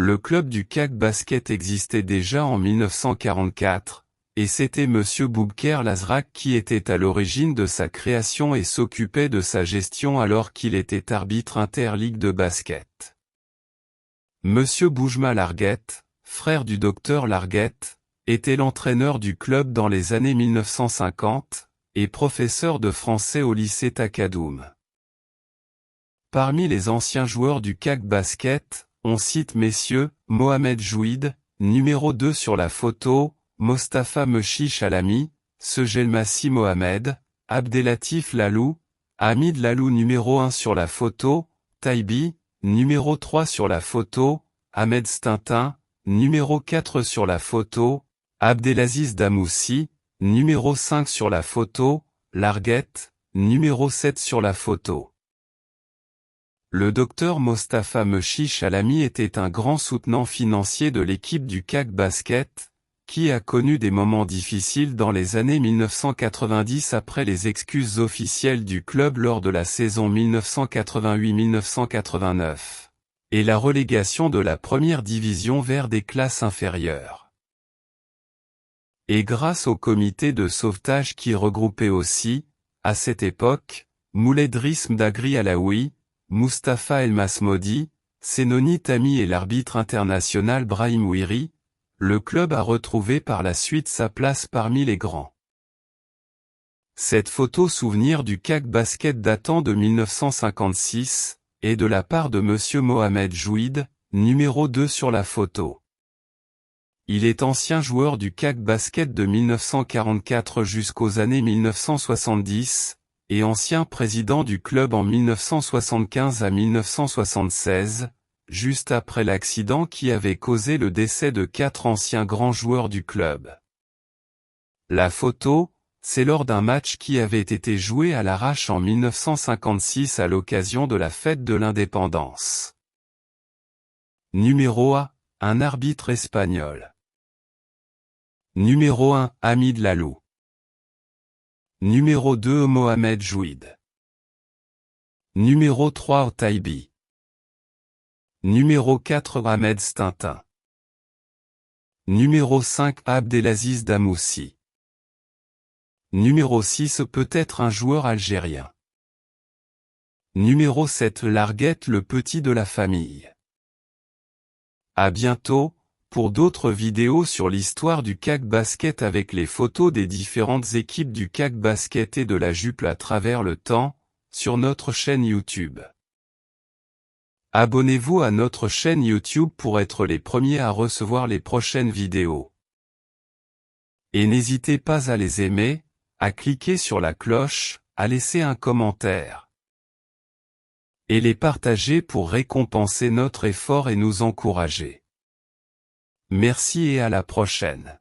Le club du CAC Basket existait déjà en 1944, et c'était Monsieur Boubker Lazrak qui était à l'origine de sa création et s'occupait de sa gestion alors qu'il était arbitre interligue de basket. Monsieur Boujma Larguette, frère du docteur Larguette, était l'entraîneur du club dans les années 1950, et professeur de français au lycée Takadoum. Parmi les anciens joueurs du CAC Basket, on cite messieurs, Mohamed Jouid, numéro 2 sur la photo, Mostafa Mechi Chalami, Sejelmassi Mohamed, Abdelatif Lalou, Hamid Lalou numéro 1 sur la photo, Taibi, numéro 3 sur la photo, Ahmed Stintin, numéro 4 sur la photo, Abdelaziz Damoussi, numéro 5 sur la photo, Larguette, numéro 7 sur la photo. Le docteur Mostafa Mechi Chalami était un grand soutenant financier de l'équipe du CAC Basket, qui a connu des moments difficiles dans les années 1990 après les excuses officielles du club lors de la saison 1988-1989, et la relégation de la première division vers des classes inférieures. Et grâce au comité de sauvetage qui regroupait aussi, à cette époque, Mouledris Mdagri Alaoui, Mustapha El Masmodi, Senoni Tami et l'arbitre international Brahim Ouiri, le club a retrouvé par la suite sa place parmi les grands. Cette photo souvenir du CAC Basket datant de 1956, est de la part de Monsieur Mohamed Jouid, numéro 2 sur la photo. Il est ancien joueur du CAC Basket de 1944 jusqu'aux années 1970, et ancien président du club en 1975 à 1976, juste après l'accident qui avait causé le décès de 4 anciens grands joueurs du club. La photo, c'est lors d'un match qui avait été joué à l'arrache en 1956 à l'occasion de la fête de l'indépendance. Numéro 1, un arbitre espagnol. Numéro 1, Hamid Lalou. Numéro 2, Mohamed Jouid. Numéro 3, Taibi. Numéro 4, Ahmed Stintin. Numéro 5, Abdelaziz Damoussi. Numéro 6, peut-être un joueur algérien. Numéro 7, Larguette le petit de la famille. À bientôt, pour d'autres vidéos sur l'histoire du CAC Basket avec les photos des différentes équipes du CAC Basket et de la Juple à travers le temps, sur notre chaîne YouTube. Abonnez-vous à notre chaîne YouTube pour être les premiers à recevoir les prochaines vidéos. Et n'hésitez pas à les aimer, à cliquer sur la cloche, à laisser un commentaire. Et les partager pour récompenser notre effort et nous encourager. Merci et à la prochaine.